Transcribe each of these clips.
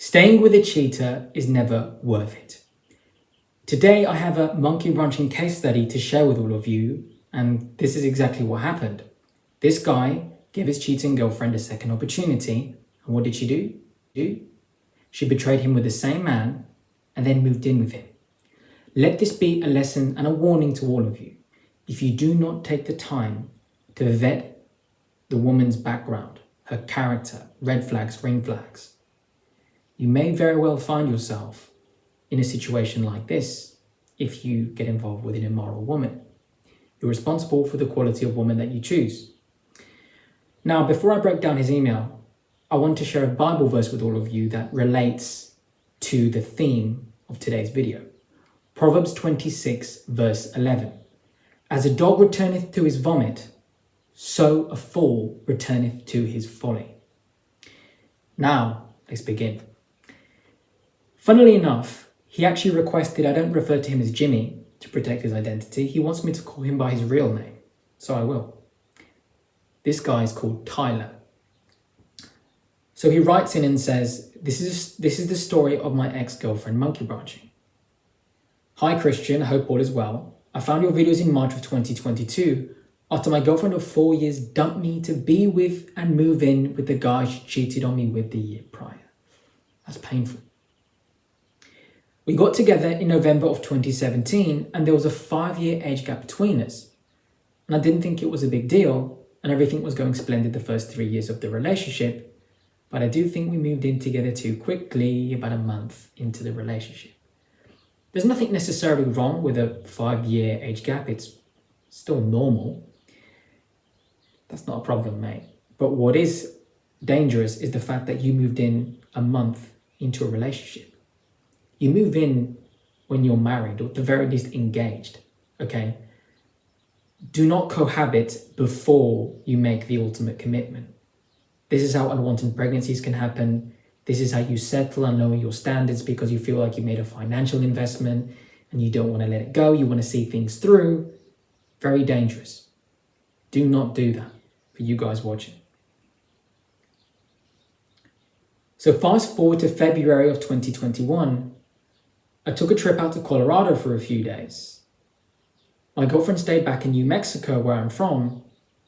Staying with a cheater is never worth it. Today I have a monkey branching case study to share with all of you, and this is exactly what happened. This guy gave his cheating girlfriend a second opportunity, and what did she do? She betrayed him with the same man and then moved in with him. Let this be a lesson and a warning to all of you. If you do not take the time to vet the woman's background, her character, red flags, green flags, you may very well find yourself in a situation like this if you get involved with an immoral woman. You're responsible for the quality of woman that you choose. Now, before I break down his email, I want to share a Bible verse with all of you that relates to the theme of today's video. Proverbs 26 verse 11. As a dog returneth to his vomit, so a fool returneth to his folly. Now, let's begin. Funnily enough, he actually requested I don't refer to him as Jimmy to protect his identity. He wants me to call him by his real name, so I will. This guy is called Tyler. So he writes in and says, this is the story of my ex-girlfriend monkey branching. Hi Christian, I hope all is well. I found your videos in March of 2022 after my girlfriend of 4 years dumped me to be with and move in with the guy she cheated on me with the year prior. That's painful. We got together in November of 2017 and there was a 5-year age gap between us. And I didn't think it was a big deal and everything was going splendid the first 3 years of the relationship. But I do think we moved in together too quickly, about a month into the relationship. There's nothing necessarily wrong with a 5-year age gap. It's still normal. That's not a problem, mate. But what is dangerous is the fact that you moved in a month into a relationship. You move in when you're married, or at the very least engaged, okay? Do not cohabit before you make the ultimate commitment. This is how unwanted pregnancies can happen. This is how you settle and lower your standards because you feel like you made a financial investment and you don't want to let it go. You want to see things through. Very dangerous. Do not do that for you guys watching. So fast forward to February of 2021, I took a trip out to Colorado for a few days. My girlfriend stayed back in New Mexico, where I'm from,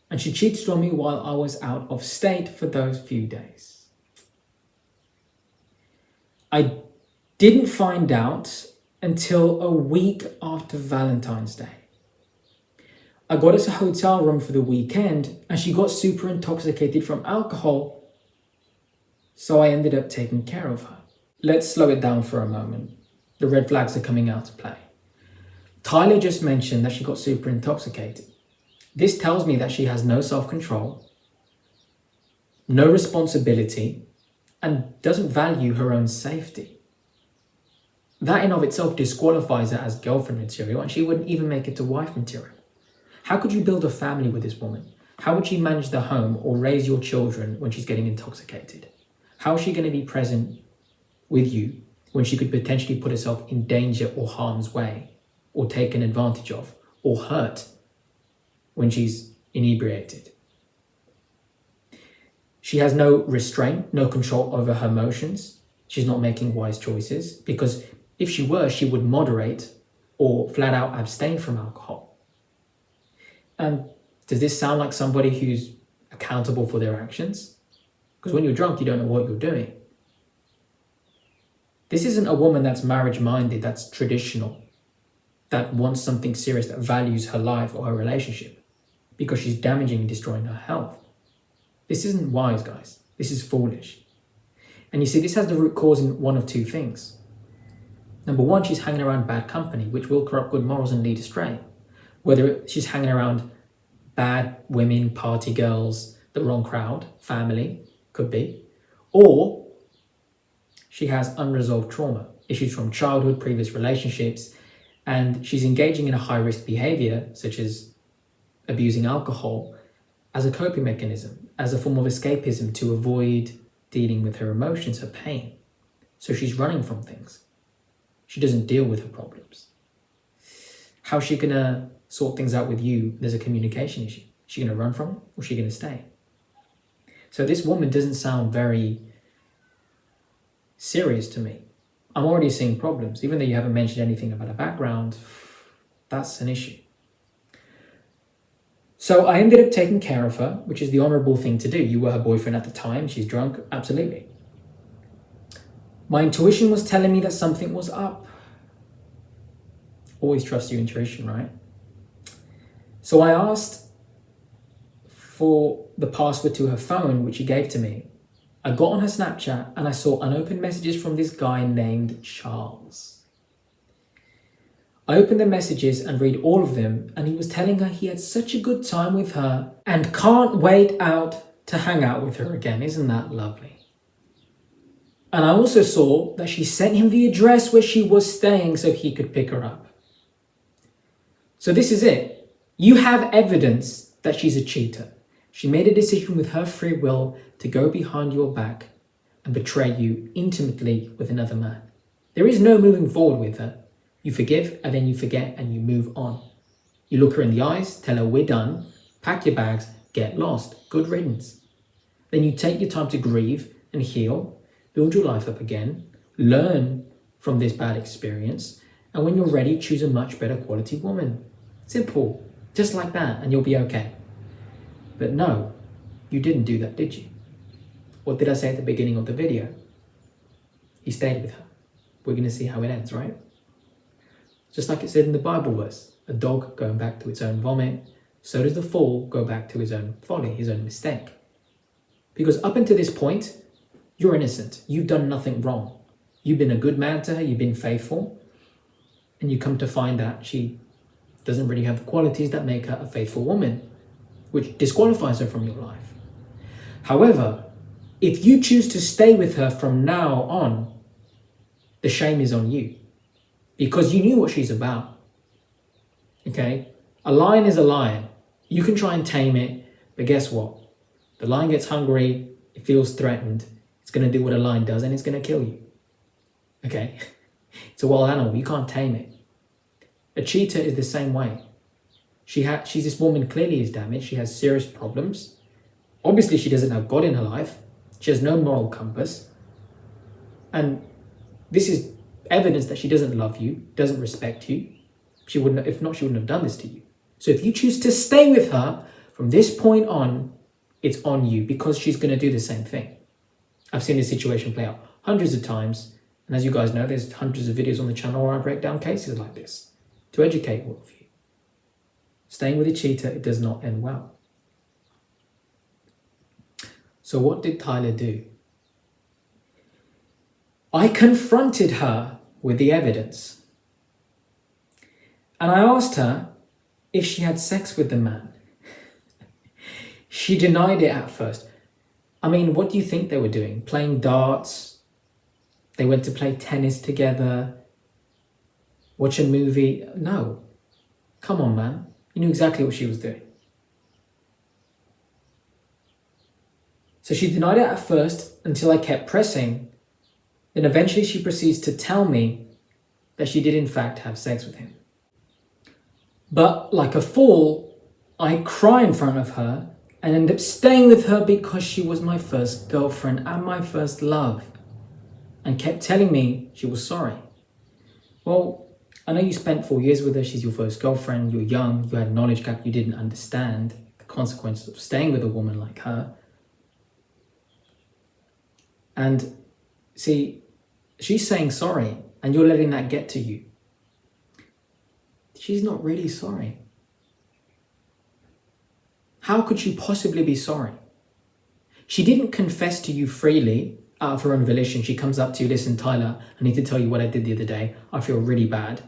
and she cheated on me while I was out of state for those few days. I didn't find out until a week after Valentine's Day. I got us a hotel room for the weekend and she got super intoxicated from alcohol, so I ended up taking care of her. Let's slow it down for a moment. The red flags are coming out to play. Tyler just mentioned that she got super intoxicated. This tells me that she has no self-control, no responsibility, and doesn't value her own safety. That in of itself disqualifies her as girlfriend material, and she wouldn't even make it to wife material. How could you build a family with this woman? How would she manage the home or raise your children when she's getting intoxicated? How is she going to be present with you when she could potentially put herself in danger or harm's way, or taken advantage of, or hurt when she's inebriated? She has no restraint, no control over her emotions. She's not making wise choices, because if she were, she would moderate or flat out abstain from alcohol. And does this sound like somebody who's accountable for their actions? Because when you're drunk, you don't know what you're doing. This isn't a woman that's marriage-minded, that's traditional, that wants something serious, that values her life or her relationship, because she's damaging and destroying her health. This isn't wise, guys. This is foolish. And you see, this has the root cause in one of two things. Number one, she's hanging around bad company, which will corrupt good morals and lead astray. Whether she's hanging around bad women, party girls, the wrong crowd, family, could be, or she has unresolved trauma, issues from childhood, previous relationships, and she's engaging in a high-risk behavior, such as abusing alcohol, as a coping mechanism, as a form of escapism to avoid dealing with her emotions, her pain. So she's running from things. She doesn't deal with her problems. How's she gonna sort things out with you? There's a communication issue. Is she gonna run from it, or is she gonna stay? So this woman doesn't sound very serious to me. I'm already seeing problems. Even though you haven't mentioned anything about a background, that's an issue. So I ended up taking care of her, which is the honorable thing to do. You were her boyfriend at the time. She's drunk. Absolutely. My intuition was telling me that something was up. Always trust your intuition, right? So I asked for the password to her phone, which she gave to me. I got on her Snapchat and I saw unopened messages from this guy named Charles. I opened the messages and read all of them, and he was telling her he had such a good time with her and can't wait out to hang out with her again. Isn't that lovely? And I also saw that she sent him the address where she was staying so he could pick her up. So this is it. You have evidence that she's a cheater. She made a decision with her free will to go behind your back and betray you intimately with another man. There is no moving forward with her. You forgive and then you forget and you move on. You look her in the eyes, tell her we're done, pack your bags, get lost, good riddance. Then you take your time to grieve and heal, build your life up again, learn from this bad experience, and when you're ready, choose a much better quality woman. Simple, just like that, and you'll be okay. But no, you didn't do that, did you? What did I say at the beginning of the video? He stayed with her. We're going to see how it ends, right? Just like it said in the Bible verse, a dog going back to its own vomit, so does the fool go back to his own folly, his own mistake. Because up until this point, you're innocent. You've done nothing wrong. You've been a good man to her, you've been faithful, and you come to find that she doesn't really have the qualities that make her a faithful woman, which disqualifies her from your life. However, if you choose to stay with her from now on, the shame is on you. Because you knew what she's about. Okay? A lion is a lion. You can try and tame it, but guess what? The lion gets hungry, it feels threatened, it's going to do what a lion does and it's going to kill you. Okay? It's a wild animal, you can't tame it. A cheater is the same way. She's this woman clearly is damaged, she has serious problems. Obviously she doesn't have God in her life. She has no moral compass. And this is evidence that she doesn't love you, doesn't respect you. If not, she wouldn't have done this to you. So if you choose to stay with her, from this point on, it's on you because she's going to do the same thing. I've seen this situation play out hundreds of times. And as you guys know, there's hundreds of videos on the channel where I break down cases like this to educate all of you. Staying with a cheater, it does not end well. So what did Tyler do? I confronted her with the evidence. And I asked her if she had sex with the man. She denied it at first. I mean, what do you think they were doing? Playing darts? They went to play tennis together? Watch a movie? No. Come on, man. You knew exactly what she was doing. So she denied it at first until I kept pressing. Then eventually she proceeds to tell me that she did in fact have sex with him. But like a fool, I cry in front of her and end up staying with her because she was my first girlfriend and my first love, and kept telling me she was sorry. Well, I know you spent 4 years with her, she's your first girlfriend, you're young, you had a knowledge gap, you didn't understand the consequences of staying with a woman like her. And see, she's saying sorry and you're letting that get to you. She's not really sorry. How could she possibly be sorry? She didn't confess to you freely out of her own volition. She comes up to you, listen, Tyler, I need to tell you what I did the other day. I feel really bad.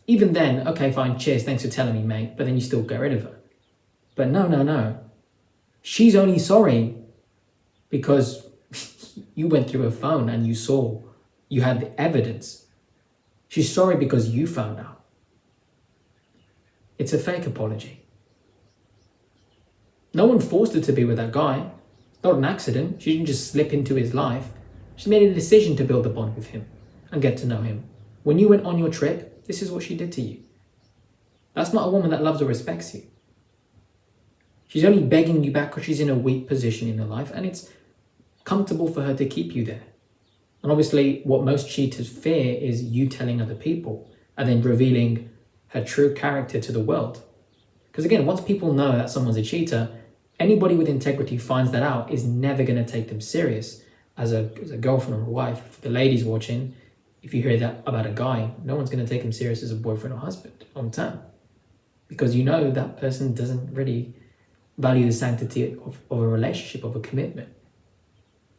Even then, okay, fine, cheers, thanks for telling me, mate, but then you still get rid of her. But no. She's only sorry because you went through her phone and you saw, you had the evidence. She's sorry because you found out. It's a fake apology. No one forced her to be with that guy. Not an accident. She didn't just slip into his life. She made a decision to build a bond with him and get to know him. When you went on your trip, this is what she did to you. That's not a woman that loves or respects you. She's only begging you back because she's in a weak position in her life and it's comfortable for her to keep you there. And obviously, what most cheaters fear is you telling other people and then revealing her true character to the world. Because again, once people know that someone's a cheater, anybody with integrity finds that out is never going to take them serious as a girlfriend or a wife. For the ladies watching, if you hear that about a guy, no one's going to take him serious as a boyfriend or husband long term. Because you know that person doesn't really value the sanctity of a relationship, of a commitment.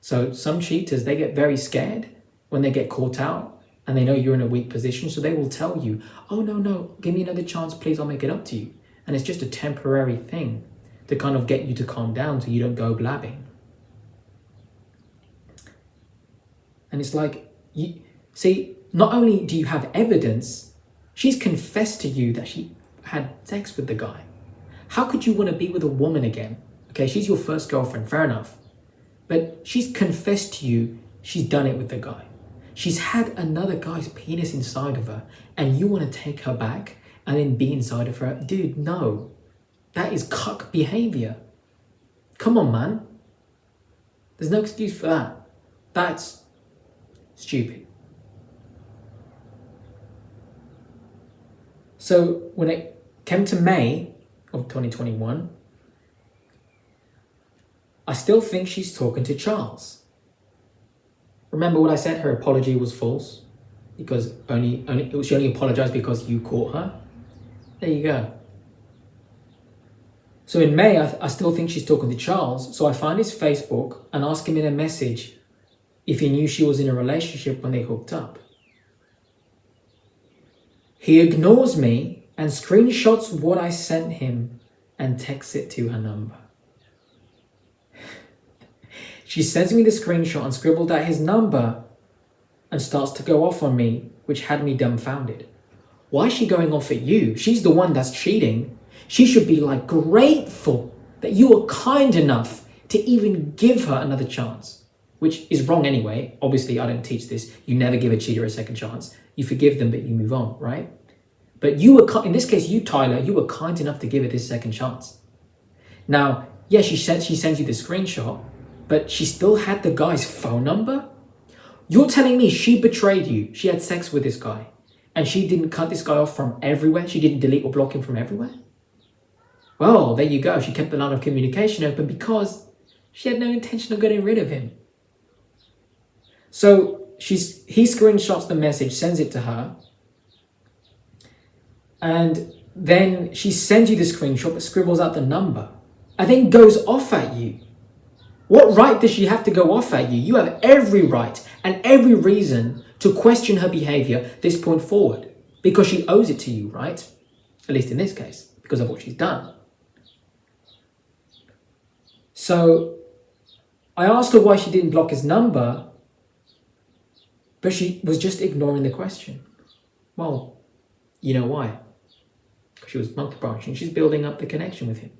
So some cheaters, they get very scared when they get caught out and they know you're in a weak position. So they will tell you, oh, no, give me another chance, please, I'll make it up to you. And it's just a temporary thing to kind of get you to calm down so you don't go blabbing. And it's like, see, not only do you have evidence, she's confessed to you that she had sex with the guy. How could you want to be with a woman again? Okay, she's your first girlfriend, fair enough. But she's confessed to you she's done it with the guy. She's had another guy's penis inside of her and you want to take her back and then be inside of her? Dude, no. That is cuck behavior. Come on, man. There's no excuse for that. That's stupid. So when it came to May of 2021, I still think she's talking to Charles. Remember what I said? Her apology was false because she only apologized because you caught her. There you go. So in May, I still think she's talking to Charles. So I find his Facebook and ask him in a message if he knew she was in a relationship when they hooked up. He ignores me and screenshots what I sent him and texts it to her number. She sends me the screenshot and scribbled out his number and starts to go off on me, which had me dumbfounded. Why is she going off at you? She's the one that's cheating. She should be like grateful that you were kind enough to even give her another chance, which is wrong anyway. Obviously, I don't teach this. You never give a cheater a second chance. You forgive them, but you move on, right? But you were, in this case, you, Tyler, you were kind enough to give her this second chance. Now, yeah, she sends you the screenshot, but she still had the guy's phone number? You're telling me she betrayed you. She had sex with this guy and she didn't cut this guy off from everywhere? She didn't delete or block him from everywhere? Well, there you go. She kept the line of communication open because she had no intention of getting rid of him. So he screenshots the message, sends it to her, and then she sends you the screenshot but scribbles out the number and then goes off at you. What right does she have to go off at you? You have every right and every reason to question her behavior this point forward because she owes it to you, right? At least in this case, because of what she's done. So I asked her why she didn't block his number, but she was just ignoring the question. Well, you know why? Because she was monkey branching. She's building up the connection with him.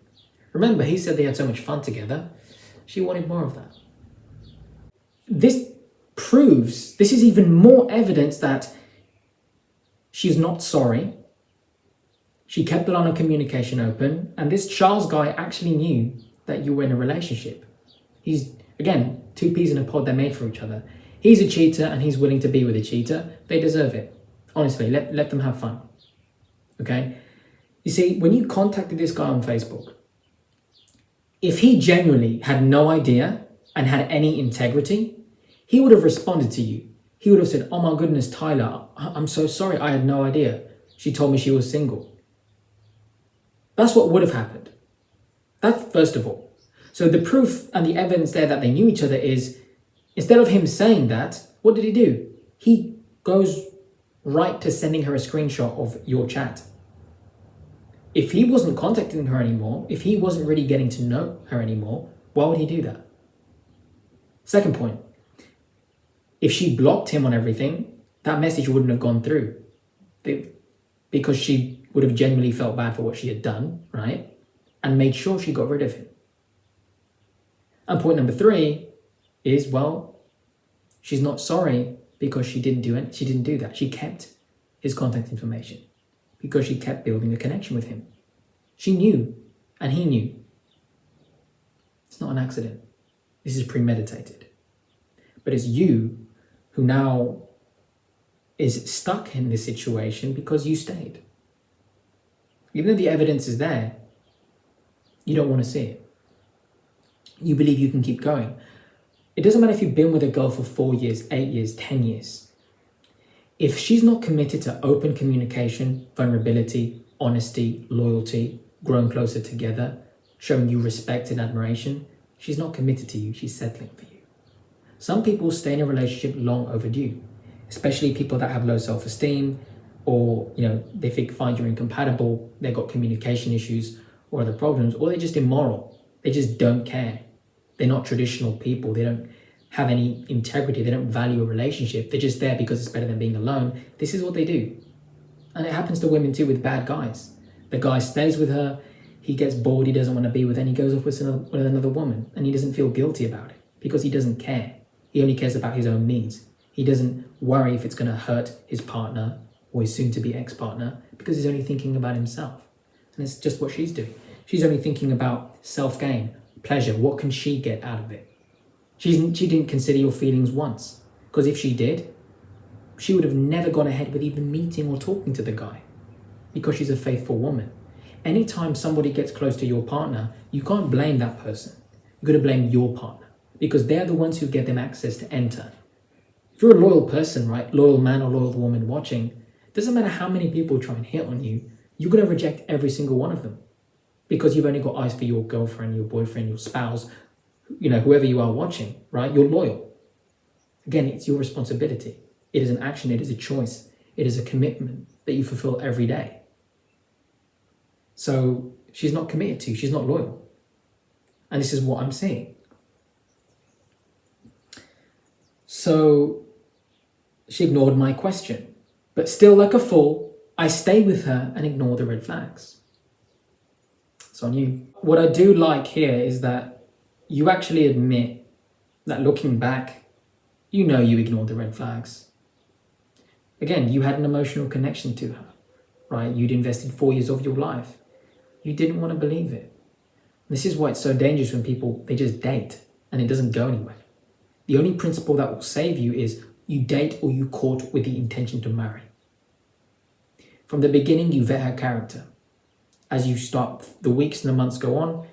Remember, he said they had so much fun together. She wanted more of that. This is even more evidence that she's not sorry. She kept the line of communication open, and this Charles guy actually knew that you were in a relationship. He's, again, two peas in a pod, they're made for each other. He's a cheater and he's willing to be with a cheater. They deserve it. Honestly, let them have fun. Okay? You see, when you contacted this guy on Facebook, if he genuinely had no idea and had any integrity, he would have responded to you. He would have said, oh my goodness, Tyler, I'm so sorry, I had no idea. She told me she was single. That's what would have happened. That's first of all. So the proof and the evidence there that they knew each other is, instead of him saying that, what did he do? He goes right to sending her a screenshot of your chat. If he wasn't contacting her anymore, if he wasn't really getting to know her anymore, why would he do that? Second point, if she blocked him on everything, that message wouldn't have gone through because she would have genuinely felt bad for what she had done, right? And made sure she got rid of him. And point number 3 is, well, she's not sorry because she didn't do that. She kept his contact information because she kept building a connection with him. She knew, and he knew. It's not an accident. This is premeditated. But it's you who now is stuck in this situation because you stayed. Even though the evidence is there, you don't want to see it. You believe you can keep going. It doesn't matter if you've been with a girl for 4 years, 8 years, 10 years. If she's not committed to open communication, vulnerability, honesty, loyalty, growing closer together, showing you respect and admiration, she's not committed to you, she's settling for you. Some people stay in a relationship long overdue, especially people that have low self-esteem, or they find you're incompatible, they've got communication issues or other problems, or they're just immoral. They just don't care. They're not traditional people. They don't have any integrity. They don't value a relationship. They're just there because it's better than being alone. This is what they do. And it happens to women too with bad guys. The guy stays with her, he gets bored, he doesn't want to be with her, and he goes off with another woman, and he doesn't feel guilty about it because he doesn't care. He only cares about his own needs. He doesn't worry if it's going to hurt his partner or his soon-to-be ex-partner because he's only thinking about himself. And it's just what she's doing. She's only thinking about self-gain, pleasure. What can she get out of it? She didn't consider your feelings once, because if she did, she would have never gone ahead with even meeting or talking to the guy, because she's a faithful woman. Anytime somebody gets close to your partner, you can't blame that person. You've got to blame your partner, because they're the ones who get them access to enter. If you're a loyal person, right, loyal man or loyal woman watching, it doesn't matter how many people try and hit on you, you're going to reject every single one of them, because you've only got eyes for your girlfriend, your boyfriend, your spouse, whoever you are watching, right? You're loyal. Again, it's your responsibility. It is an action, it is a choice, it is a commitment that you fulfill every day. So she's not committed to you, she's not loyal. And this is what I'm saying. So she ignored my question, but still like a fool, I stay with her and ignore the red flags. It's on you. What I do like here is that you actually admit that looking back, you ignored the red flags. Again, you had an emotional connection to her, right? You'd invested 4 years of your life. You didn't want to believe it. This is why it's so dangerous when people, they just date and it doesn't go anywhere. The only principle that will save you is you date or you court with the intention to marry. From the beginning, you vet her character. As you start, the weeks and the months go on,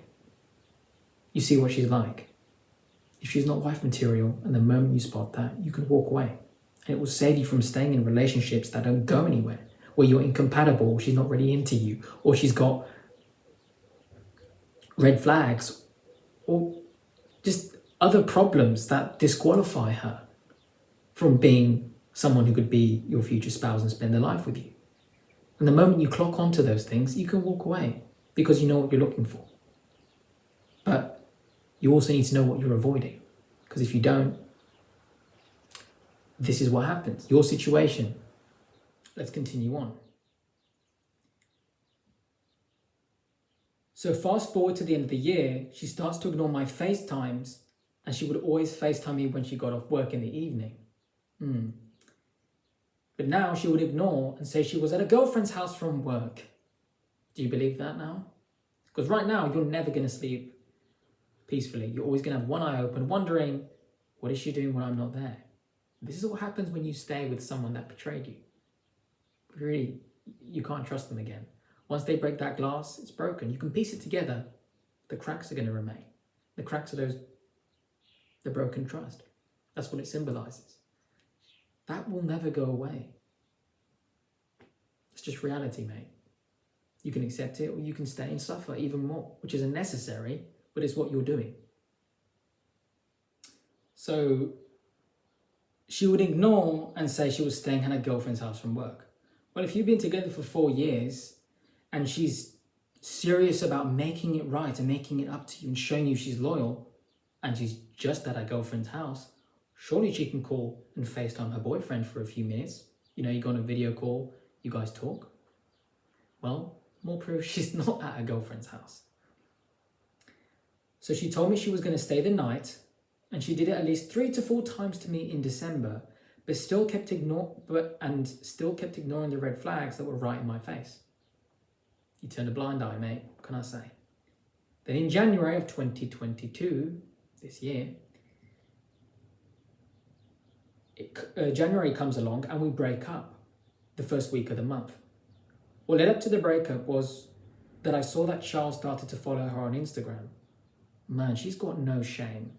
you see what she's like. If she's not wife material, and the moment you spot that, you can walk away. And it will save you from staying in relationships that don't go anywhere, where you're incompatible, or she's not really into you, or she's got red flags, or just other problems that disqualify her from being someone who could be your future spouse and spend their life with you. And the moment you clock onto those things, you can walk away because you know what you're looking for. But you also need to know what you're avoiding, because if you don't, this is what happens. Your situation. Let's continue on. So fast forward to the end of the year, she starts to ignore my FaceTimes, and she would always FaceTime me when she got off work in the evening. But now she would ignore and say she was at a girlfriend's house from work. Do you believe that now? Because right now, you're never going to sleep peacefully. You're always going to have one eye open, wondering, what is she doing when I'm not there? This is what happens when you stay with someone that betrayed you. Really, you can't trust them again. Once they break that glass, it's broken. You can piece it together. The cracks are going to remain. The cracks are the broken trust. That's what it symbolizes. That will never go away. It's just reality, mate. You can accept it, or you can stay and suffer even more, which isn't necessary, but it's what you're doing. So she would ignore and say she was staying at her girlfriend's house from work. Well, if you've been together for 4 years and she's serious about making it right and making it up to you and showing you she's loyal, and she's just at her girlfriend's house, surely she can call and FaceTime her boyfriend for a few minutes. You go on a video call, you guys talk. Well, more proof she's not at her girlfriend's house. So she told me she was going to stay the night, and she did it at least 3 to 4 times to me in December, but still kept ignoring the red flags that were right in my face. You turned a blind eye, mate. What can I say? Then in January of 2022, this year, January comes along and we break up the first week of the month. What led up to the breakup was that I saw that Charles started to follow her on Instagram. Man, she's got no shame.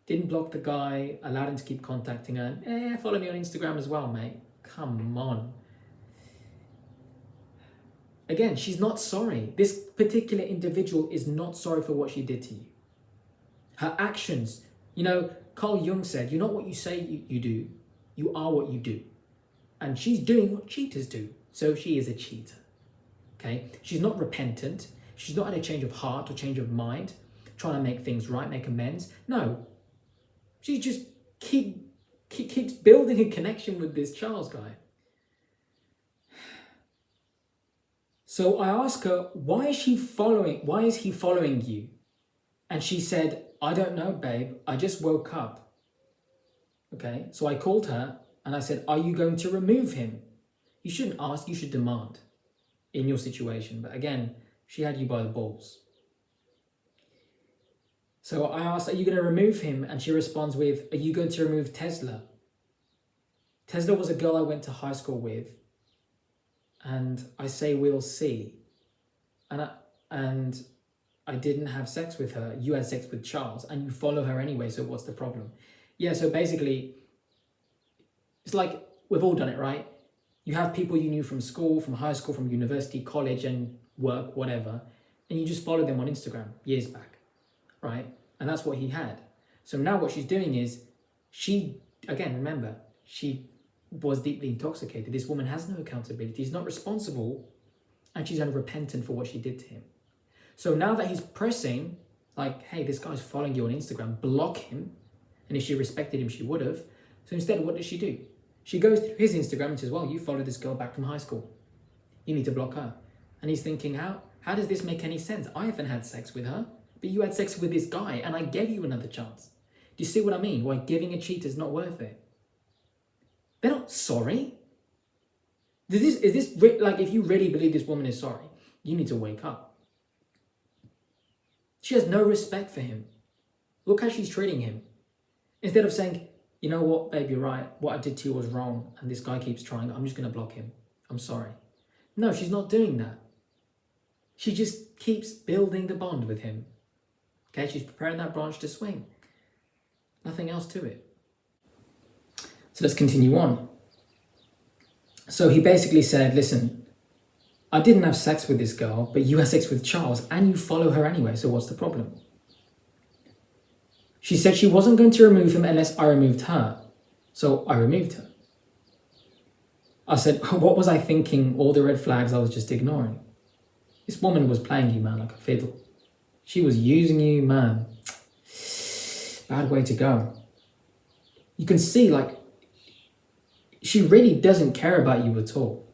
Didn't block the guy, allowed him to keep contacting her. Follow me on Instagram as well, mate. Come on. Again, she's not sorry. This particular individual is not sorry for what she did to you. Her actions, Carl Jung said, you're not what you say you do, you are what you do. And she's doing what cheaters do. So she is a cheater. Okay? She's not repentant. She's not had a change of heart or change of mind, trying to make things right, make amends. No. She just keeps building a connection with this Charles guy. So I asked her, why is he following you? And she said, I don't know, babe. I just woke up. Okay, so I called her and I said, are you going to remove him? You shouldn't ask, you should demand in your situation. But again, she had you by the balls. So I asked, are you going to remove him? And she responds with, are you going to remove Tesla? Tesla was a girl I went to high school with. And I say, we'll see. And I didn't have sex with her. You had sex with Charles and you follow her anyway. So what's the problem? Yeah, so basically, it's like we've all done it, right? You have people you knew from school, from high school, from university, college and work, whatever. And you just follow them on Instagram years back, right? And that's what he had. So now what she's doing is she was deeply intoxicated. This woman has no accountability. She's not responsible and she's unrepentant for what she did to him. So now that he's pressing, like, hey, this guy's following you on Instagram, block him. And if she respected him, she would have. So instead, what does she do? She goes through his Instagram and says, well, you followed this girl back from high school. You need to block her. And he's thinking, how does this make any sense? I haven't had sex with her, but you had sex with this guy and I gave you another chance. Do you see what I mean? Why giving a cheater is not worth it? They're not sorry. Is this like, if you really believe this woman is sorry, you need to wake up. She has no respect for him. Look how she's treating him. Instead of saying, you know what, babe, you're right. What I did to you was wrong. And this guy keeps trying. I'm just going to block him. I'm sorry. No, she's not doing that. She just keeps building the bond with him. Okay, she's preparing that branch to swing. Nothing else to it. So let's continue on. So he basically said, listen, I didn't have sex with this girl, but you had sex with Charles and you follow her anyway. So what's the problem? She said she wasn't going to remove him unless I removed her. So I removed her. I said, what was I thinking? All the red flags I was just ignoring. This woman was playing you, man, like a fiddle. She was using you, man. Bad way to go. You can see, like, she really doesn't care about you at all.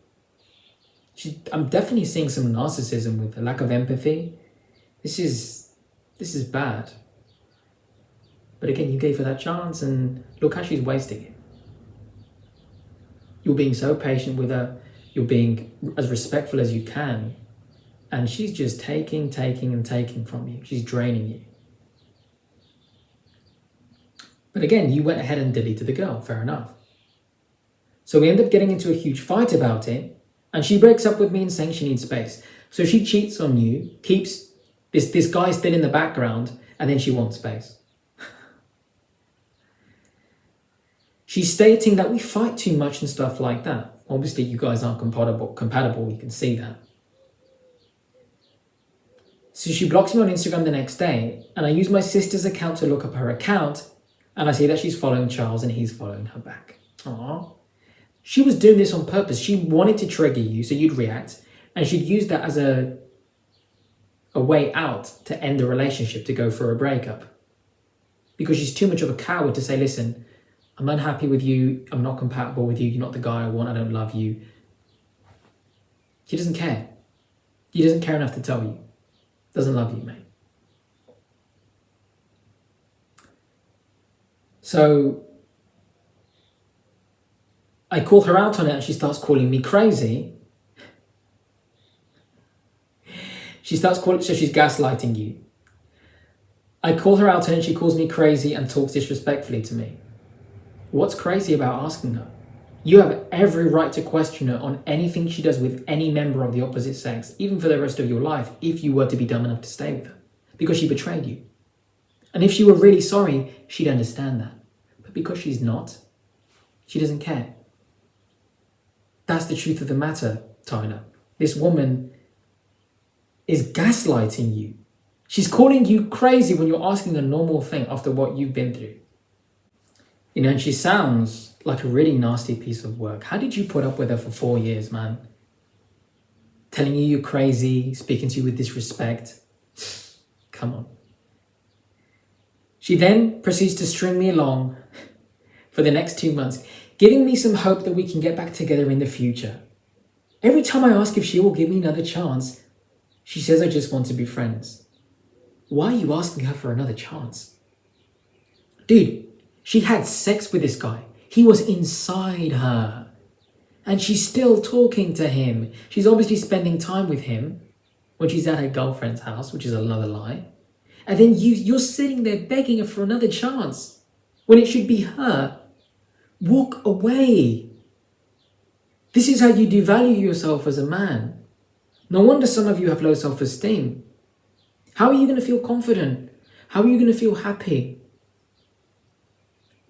I'm definitely seeing some narcissism with a lack of empathy. This is bad. But again, you gave her that chance and look how she's wasting it. You're being so patient with her. You're being as respectful as you can. And she's just taking and taking from you. She's draining you. But again, you went ahead and deleted the girl. Fair enough. So we end up getting into a huge fight about it. And she breaks up with me and saying she needs space. So she cheats on you, keeps this guy still in the background, and then she wants space. She's stating that we fight too much and stuff like that. Obviously, you guys aren't compatible. You can see that. So she blocks me on Instagram the next day, and I use my sister's account to look up her account, and I see that she's following Charles and he's following her back. Aww. She was doing this on purpose. She wanted to trigger you so you'd react, and she'd use that as a way out to end the relationship, to go for a breakup. Because she's too much of a coward to say, listen, I'm unhappy with you, I'm not compatible with you, you're not the guy I want, I don't love you. She doesn't care. He doesn't care enough to tell you. Doesn't love you, mate. So I call her out on it and she starts calling me crazy. So she's gaslighting you. I call her out on it and she calls me crazy and talks disrespectfully to me. What's crazy about asking her? You have every right to question her on anything she does with any member of the opposite sex, even for the rest of your life, if you were to be dumb enough to stay with her, because she betrayed you. And if she were really sorry, she'd understand that. But because she's not, she doesn't care. That's the truth of the matter, Tyler. This woman is gaslighting you. She's calling you crazy when you're asking a normal thing after what you've been through. And she sounds like a really nasty piece of work. How did you put up with her for 4 years, man? Telling you you're crazy, speaking to you with disrespect. Come on. She then proceeds to string me along for the next 2 months, giving me some hope that we can get back together in the future. Every time I ask if she will give me another chance, she says I just want to be friends. Why are you asking her for another chance? Dude, she had sex with this guy. He was inside her. And she's still talking to him. She's obviously spending time with him when she's at her girlfriend's house, which is another lie. And then you're sitting there begging her for another chance when it should be her. Walk away. This is how you devalue yourself as a man. No wonder some of you have low self-esteem. How are you going to feel confident? How are you going to feel happy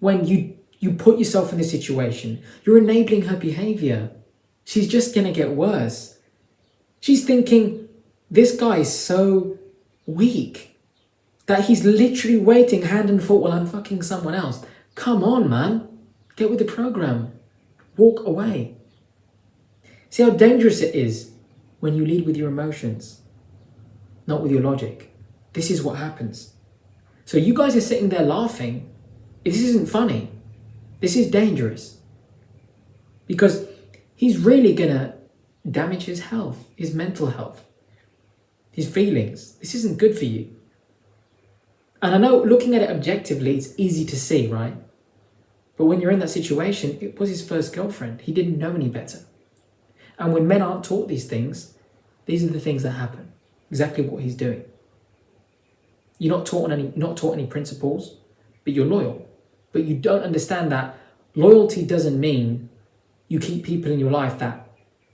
when you put yourself in this situation? You're enabling her behavior. She's just going to get worse. She's thinking, this guy is so weak that he's literally waiting hand and foot while I'm fucking someone else. Come on, man. Get with the program. Walk away. See how dangerous it is when you lead with your emotions, not with your logic. This is what happens. So you guys are sitting there laughing. This isn't funny. This is dangerous. Because he's really gonna damage his health, his mental health, his feelings. This isn't good for you. And I know looking at it objectively, it's easy to see, right? But when you're in that situation, it was his first girlfriend. He didn't know any better. And when men aren't taught these things, these are the things that happen. Exactly what he's doing. You're not taught any principles, but you're loyal. But you don't understand that loyalty doesn't mean you keep people in your life that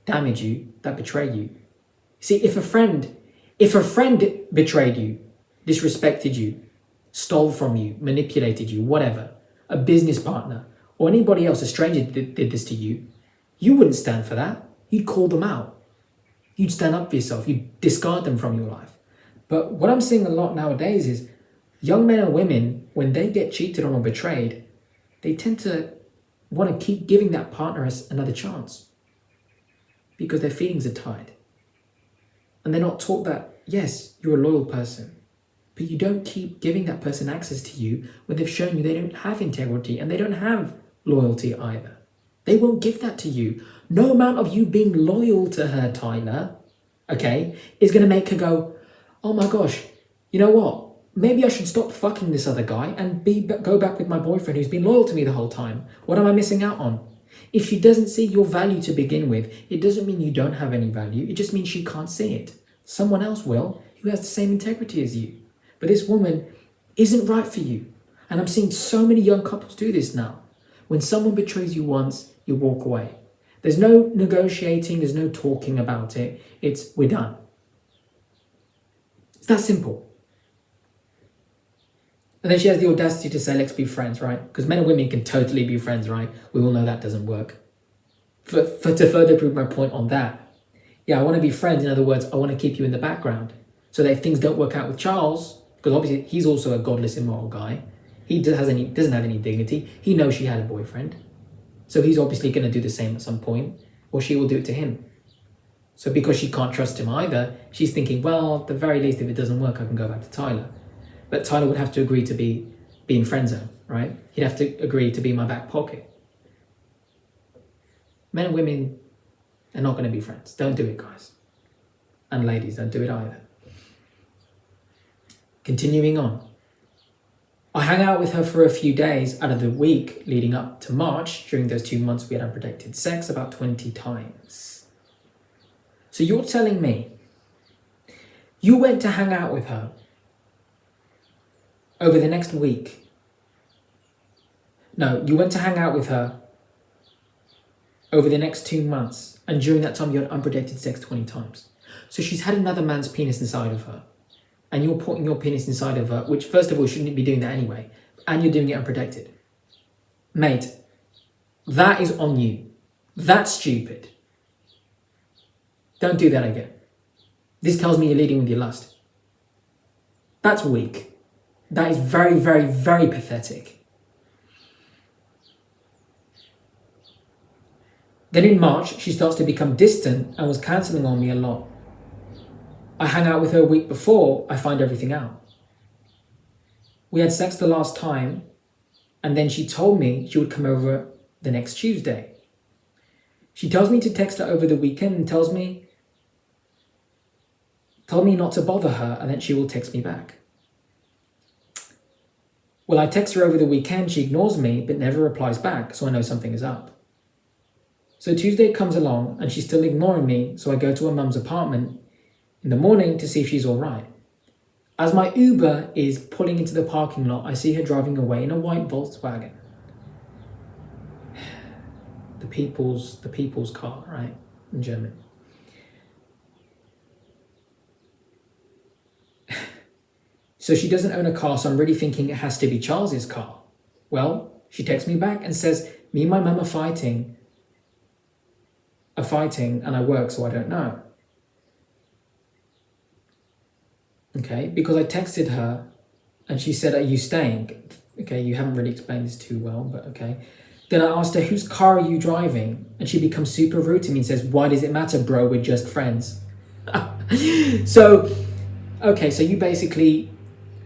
damage you, that betray you. See, if a friend betrayed you, disrespected you, stole from you, manipulated you, whatever, a business partner, or anybody else, a stranger did this to you, you wouldn't stand for that. You'd call them out. You'd stand up for yourself. You'd discard them from your life. But what I'm seeing a lot nowadays is young men and women, when they get cheated on or betrayed, they tend to want to keep giving that partner another chance because their feelings are tied. And they're not taught that, yes, you're a loyal person, but you don't keep giving that person access to you when they've shown you they don't have integrity and they don't have loyalty either. They won't give that to you. No amount of you being loyal to her, Tyler, okay, is going to make her go, oh my gosh, you know what? Maybe I should stop fucking this other guy and go back with my boyfriend who's been loyal to me the whole time. What am I missing out on? If she doesn't see your value to begin with, it doesn't mean you don't have any value. It just means she can't see it. Someone else will, who has the same integrity as you. But this woman isn't right for you. And I'm seeing so many young couples do this now. When someone betrays you once, you walk away. There's no negotiating, there's no talking about it. It's, we're done. It's that simple. And then she has the audacity to say, let's be friends, right? Because men and women can totally be friends, right? We all know that doesn't work. To further prove my point on that, yeah, I want to be friends. In other words, I want to keep you in the background. So that if things don't work out with Charles, because obviously he's also a godless, immoral guy, he doesn't have any dignity. He knows she had a boyfriend. So he's obviously going to do the same at some point, or she will do it to him. So because she can't trust him either, she's thinking, well, at the very least, if it doesn't work, I can go back to Tyler. But Tyler would have to agree to be in friend zone, right? He'd have to agree to be in my back pocket. Men and women are not going to be friends. Don't do it, guys. And ladies, don't do it either. Continuing on. I hang out with her for a few days out of the week leading up to March. During those 2 months, we had unprotected sex about 20 times. So you're telling me you went to hang out with her over the next week, No, you went to hang out with her over the next 2 months, and during that time you had unprotected sex 20 times. So she's had another man's penis inside of her, and you're putting your penis inside of her, which first of all, you shouldn't be doing that anyway, and you're doing it unprotected. Mate, that is on you. That's stupid. Don't do that again. This tells me you're leading with your lust. That's weak. That is very, very, very pathetic. Then in March, she starts to become distant and was cancelling on me a lot. I hang out with her a week before I find everything out. We had sex the last time, and then she told me she would come over the next Tuesday. She tells me to text her over the weekend and told me not to bother her, and then she will text me back. Well, I text her over the weekend, she ignores me, but never replies back, so I know something is up. So Tuesday comes along, and she's still ignoring me, so I go to her mum's apartment in the morning to see if she's all right. As my Uber is pulling into the parking lot, I see her driving away in a white Volkswagen. The people's car, right? In German. So she doesn't own a car, so I'm really thinking it has to be Charles's car. Well, she texts me back and says, me and my mum are fighting and I work, so I don't know. Okay, because I texted her and she said, are you staying? Okay, you haven't really explained this too well, but okay. Then I asked her, whose car are you driving? And she becomes super rude to me and says, why does it matter, bro? We're just friends. So you basically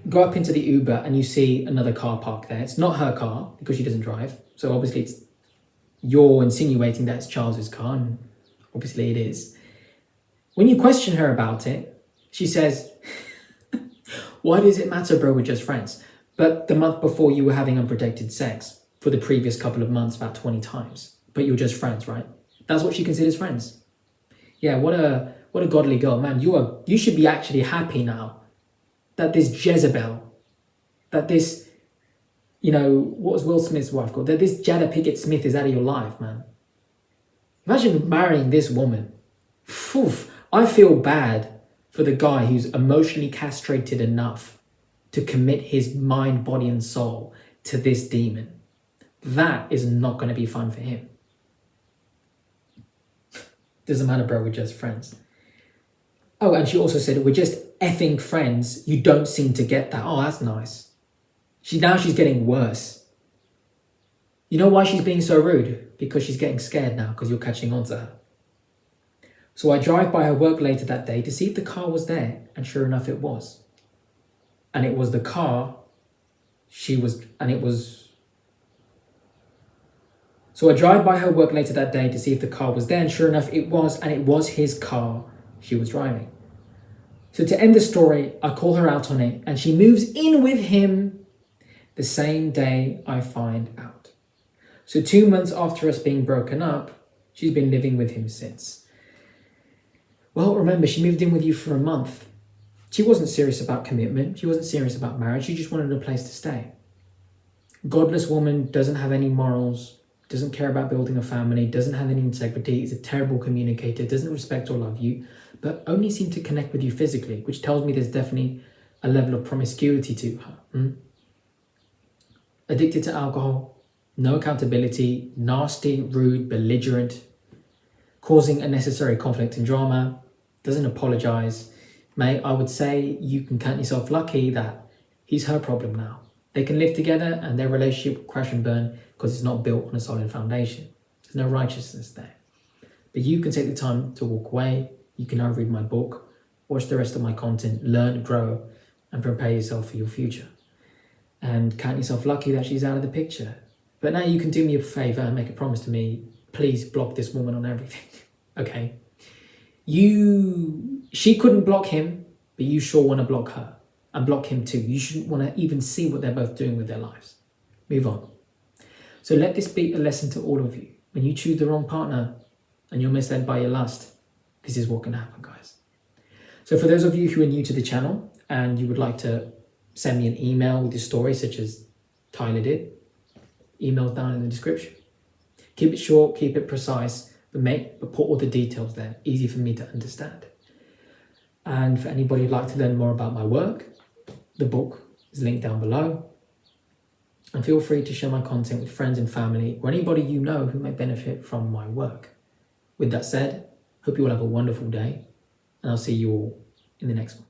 go up into the Uber and you see another car parked there. It's not her car because she doesn't drive. So obviously you're insinuating that it's Charles's car, and obviously it is. When you question her about it, she says, why does it matter, bro? We're just friends. But the month before you were having unprotected sex for the previous couple of months about 20 times. But you're just friends, right? That's what she considers friends. Yeah, what a godly girl, man. You should be actually happy now that this Jezebel, that this, what was Will Smith's wife called? That this Jada Pinkett Smith is out of your life, man. Imagine marrying this woman. Oof, I feel bad for the guy who's emotionally castrated enough to commit his mind, body, and soul to this demon. That is not going to be fun for him. Doesn't matter, bro, we're just friends. Oh, and she also said, we're just effing friends. You don't seem to get that. Oh, that's nice. Now she's getting worse. You know why she's being so rude? Because she's getting scared now because you're catching on to her. So I drive by her work later that day to see if the car was there, and sure enough it was. And it was the car So I drive by her work later that day to see if the car was there, and sure enough it was, and it was his car she was driving. So to end the story, I call her out on it, and she moves in with him the same day I find out. So 2 months after us being broken up, she's been living with him since. Well, remember, she moved in with you for a month. She wasn't serious about commitment. She wasn't serious about marriage. She just wanted a place to stay. Godless woman, doesn't have any morals, doesn't care about building a family, doesn't have any integrity, is a terrible communicator, doesn't respect or love you, but only seemed to connect with you physically, which tells me there's definitely a level of promiscuity to her. Addicted to alcohol, no accountability, nasty, rude, belligerent, causing unnecessary conflict and drama, doesn't apologize. Mate, I would say you can count yourself lucky that he's her problem now. They can live together and their relationship will crash and burn because it's not built on a solid foundation. There's no righteousness there. But you can take the time to walk away. You can now read my book, watch the rest of my content, learn, grow, and prepare yourself for your future. And count yourself lucky that she's out of the picture. But now you can do me a favor and make a promise to me. Please block this woman on everything. Okay? She couldn't block him, but you sure want to block her. And block him too. You shouldn't want to even see what they're both doing with their lives. Move on. So let this be a lesson to all of you. When you choose the wrong partner and you're misled by your lust, this is what can happen, guys. So for those of you who are new to the channel and you would like to send me an email with your story, such as Tyler did, emails down in the description. Keep it short, keep it precise, but put all the details there, easy for me to understand. And for anybody who'd like to learn more about my work, the book is linked down below. And feel free to share my content with friends and family or anybody you know who may benefit from my work. With that said, hope you all have a wonderful day, and I'll see you all in the next one.